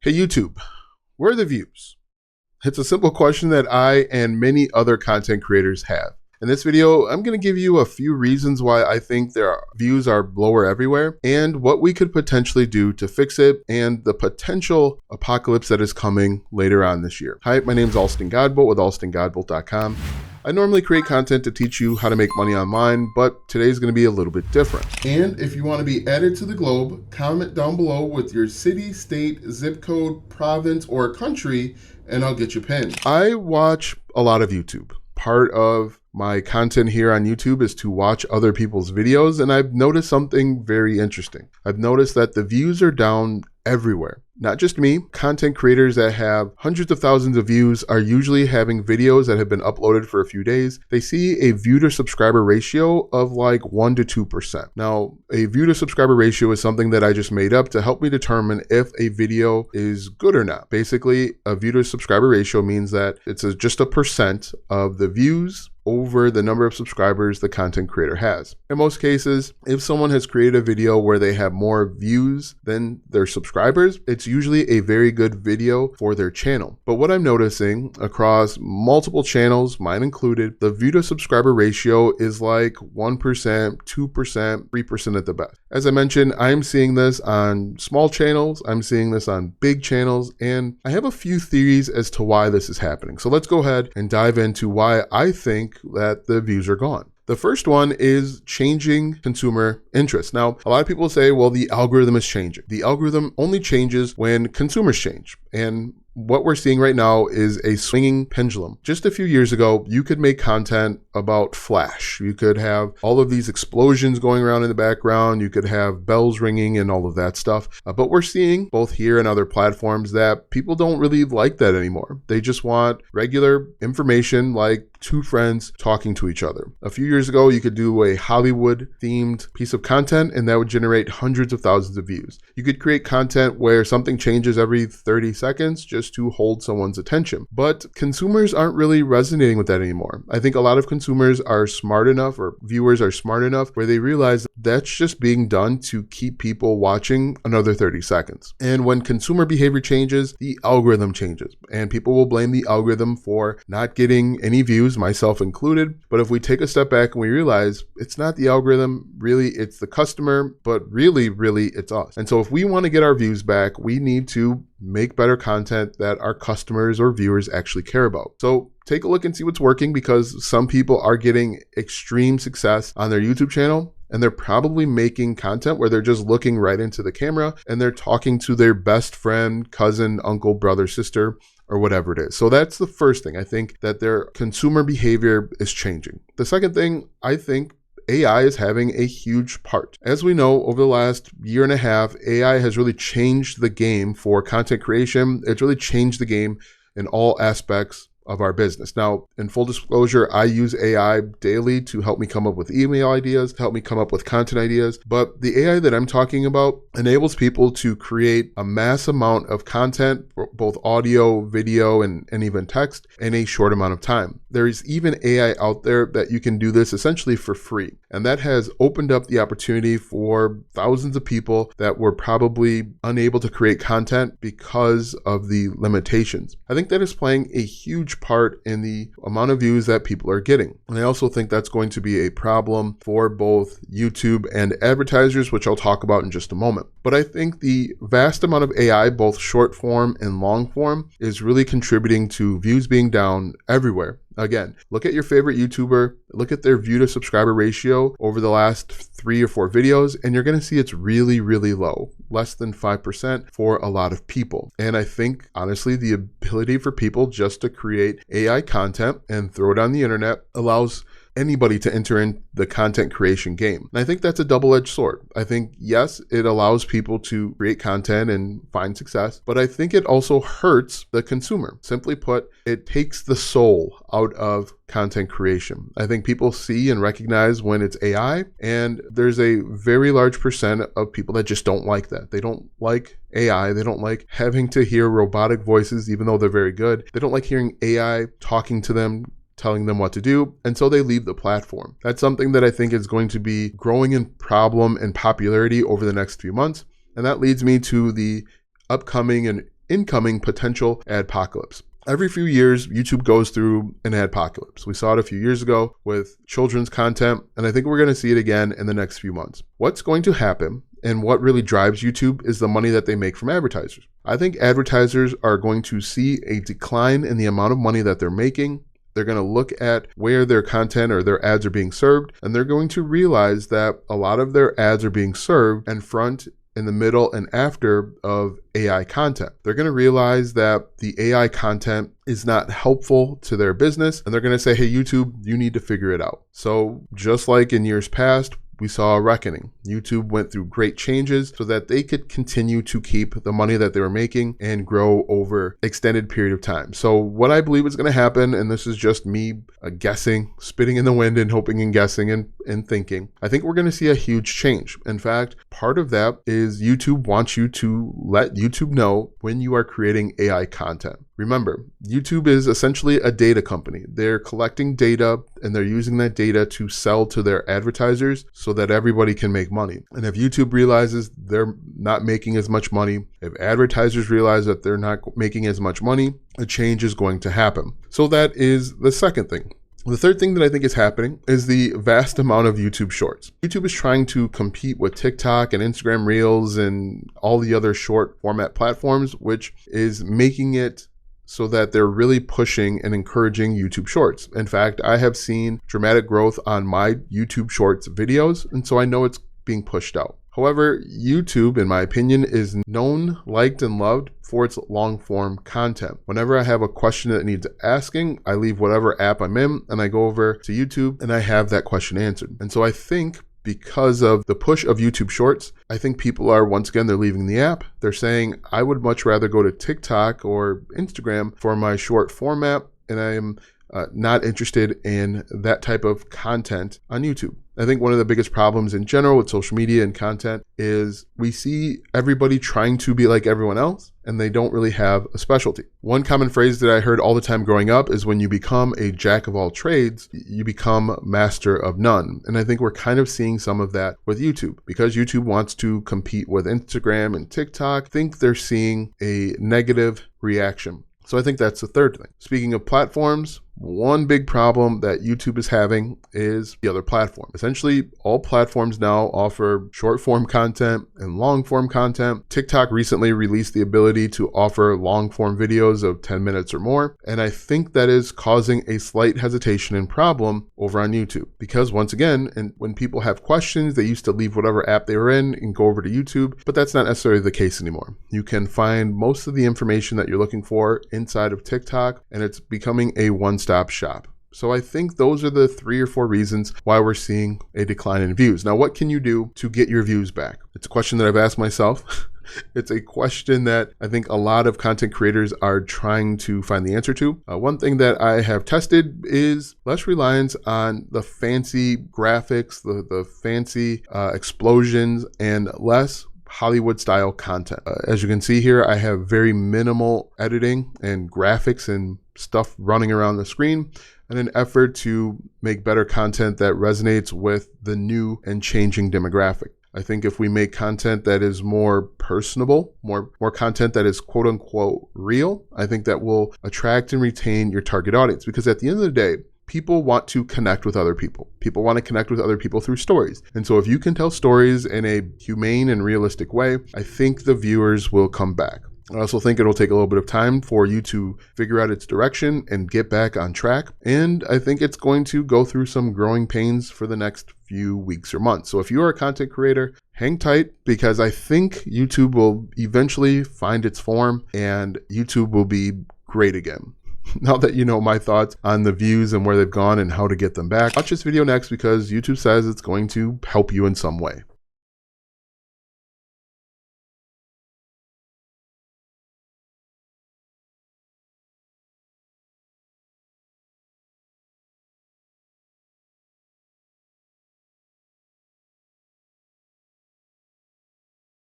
Hey YouTube, where are the views? It's a simple question that I and many other content creators have. In this video, I'm going to give you a few reasons why I think their views are lower everywhere and what we could potentially do to fix it and the potential apocalypse that is coming later on this year. Hi, my name is Alston Godbolt with alstongodbolt.com. I normally create content to teach you how to make money online, but today's going to be a little bit different. And if you want to be added to the globe, comment down below with your city, state, zip code, province, or country, and I'll get you pinned. I watch a lot of YouTube. Part of my content here on YouTube is to watch other people's videos, and I've noticed something very interesting. I've noticed that the views are down everywhere. Not just me, content creators that have hundreds of thousands of views are usually having videos that have been uploaded for a few days. They see a view to subscriber ratio of like 1 to 2%. Now, a view to subscriber ratio is something that I just made up to help me determine if a video is good or not. Basically, a view to subscriber ratio means that it's just a percent of the views over the number of subscribers the content creator has. In most cases, if someone has created a video where they have more views than their subscribers, it's usually a very good video for their channel. But what I'm noticing across multiple channels, mine included, the view to subscriber ratio is like 1%, 2%, 3% at the best. As I mentioned, I'm seeing this on small channels, I'm seeing this on big channels, and I have a few theories as to why this is happening. So let's go ahead and dive into why I think that the views are gone. The first one is changing consumer interest. Now, a lot of people say, well, the algorithm is changing. The algorithm only changes when consumers change. And what we're seeing right now is a swinging pendulum. Just a few years ago, you could make content about Flash. You could have all of these explosions going around in the background. You could have bells ringing and all of that stuff. But we're seeing both here and other platforms that people don't really like that anymore. They just want regular information like two friends talking to each other. A few years ago, you could do a Hollywood themed piece of content and that would generate hundreds of thousands of views. You could create content where something changes every 30 seconds just to hold someone's attention. But consumers aren't really resonating with that anymore. I think a lot of consumers are smart enough, or viewers are smart enough, where they realize that's just being done to keep people watching another 30 seconds. And when consumer behavior changes, the algorithm changes. And people will blame the algorithm for not getting any views, myself included. But if we take a step back and we realize it's not the algorithm, really it's the customer, but really it's us. And so if we want to get our views back, we need to make better content that our customers or viewers actually care about. So take a look and see what's working, because some people are getting extreme success on their YouTube channel and they're probably making content where they're just looking right into the camera and they're talking to their best friend, cousin, uncle, brother, sister, or whatever it is. So that's the first thing. I think that their consumer behavior is changing. The second thing, I think AI is having a huge part. As we know, over the last year and a half, AI has really changed the game for content creation. It's really changed the game in all aspects of our business. Now, in full disclosure, I use AI daily to help me come up with email ideas, to help me come up with content ideas. But the AI that I'm talking about enables people to create a mass amount of content, both audio, video, and even text, in a short amount of time. There is even AI out there that you can do this essentially for free. And that has opened up the opportunity for thousands of people that were probably unable to create content because of the limitations. I think that is playing a huge part in the amount of views that people are getting. And I also think that's going to be a problem for both YouTube and advertisers, which I'll talk about in just a moment. But I think the vast amount of AI, both short form and long form, is really contributing to views being down everywhere. Again, look at your favorite YouTuber, look at their view to subscriber ratio over the last 3 or 4 videos, and you're going to see it's really low, less than 5% for a lot of people. And I think, honestly, the ability for people just to create AI content and throw it on the internet allows anybody to enter in the content creation game. And I think that's a double-edged sword. I think, yes, it allows people to create content and find success, but I think it also hurts the consumer. Simply put, it takes the soul out of content creation. I think people see and recognize when it's AI, and there's a very large percent of people that just don't like that. They don't like AI. They don't like having to hear robotic voices, even though they're very good. They don't like hearing AI talking to them, telling them what to do, and so they leave the platform. That's something that I think is going to be growing in problem and popularity over the next few months, and that leads me to the upcoming and incoming potential adpocalypse. Every few years, YouTube goes through an adpocalypse. We saw it a few years ago with children's content, and I think we're going to see it again in the next few months. What's going to happen and what really drives YouTube is the money that they make from advertisers. I think advertisers are going to see a decline in the amount of money that they're making. They're going to look at where their content or their ads are being served, and they're going to realize that a lot of their ads are being served in front, in the middle, and after of AI content. They're going to realize that the AI content is not helpful to their business, and they're going to say, hey, YouTube, you need to figure it out. So just like in years past, we saw a reckoning. YouTube went through great changes so that they could continue to keep the money that they were making and grow over extended period of time. So what I believe is going to happen, and this is just me guessing, spitting in the wind and hoping and guessing and thinking, I think we're going to see a huge change. In fact, part of that is YouTube wants you to let YouTube know when you are creating AI content. Remember, YouTube is essentially a data company. They're collecting data and they're using that data to sell to their advertisers so that everybody can make money. And if YouTube realizes they're not making as much money, if advertisers realize that they're not making as much money, a change is going to happen. So that is the second thing. The third thing that I think is happening is the vast amount of YouTube shorts. YouTube is trying to compete with TikTok and Instagram Reels and all the other short format platforms, which is making it so that they're really pushing and encouraging YouTube Shorts. In fact, I have seen dramatic growth on my YouTube Shorts videos, and so I know it's being pushed out. However, YouTube, in my opinion, is known, liked, and loved for its long-form content. Whenever I have a question that needs asking, I leave whatever app I'm in, and I go over to YouTube, and I have that question answered. And so I think because of the push of YouTube Shorts, I think people are, once again, they're leaving the app. They're saying, I would much rather go to TikTok or Instagram for my short format, and I am not interested in that type of content on YouTube. I think one of the biggest problems in general with social media and content is we see everybody trying to be like everyone else, and they don't really have a specialty. One common phrase that I heard all the time growing up is when you become a jack of all trades, you become master of none. And I think we're kind of seeing some of that with YouTube. Because YouTube wants to compete with Instagram and TikTok, I think they're seeing a negative reaction. So I think that's the third thing. Speaking of platforms, one big problem that YouTube is having is the other platform. Essentially, all platforms now offer short form content and long form content. TikTok recently released the ability to offer long form videos of 10 minutes or more. And I think that is causing a slight hesitation and problem over on YouTube. Because once again, and when people have questions, they used to leave whatever app they were in and go over to YouTube, but that's not necessarily the case anymore. You can find most of the information that you're looking for inside of TikTok, and it's becoming a one-stop shop. So I think those are the 3 or 4 reasons why we're seeing a decline in views. Now, what can you do to get your views back? It's a question that I've asked myself. It's a question that I think a lot of content creators are trying to find the answer to. One thing that I have tested is less reliance on the fancy graphics, the fancy explosions, and less Hollywood style content. As you can see here, I have very minimal editing and graphics and stuff running around the screen in an effort to make better content that resonates with the new and changing demographic. I think if we make content that is more personable, more content that is quote unquote real, I think that will attract and retain your target audience. Because at the end of the day, people want to connect with other people. People want to connect with other people through stories. And so if you can tell stories in a humane and realistic way, I think the viewers will come back. I also think it'll take a little bit of time for you to figure out its direction and get back on track. And I think it's going to go through some growing pains for the next few weeks or months. So if you are a content creator, hang tight, because I think YouTube will eventually find its form and YouTube will be great again. Now that you know my thoughts on the views and where they've gone and how to get them back, watch this video next because YouTube says it's going to help you in some way.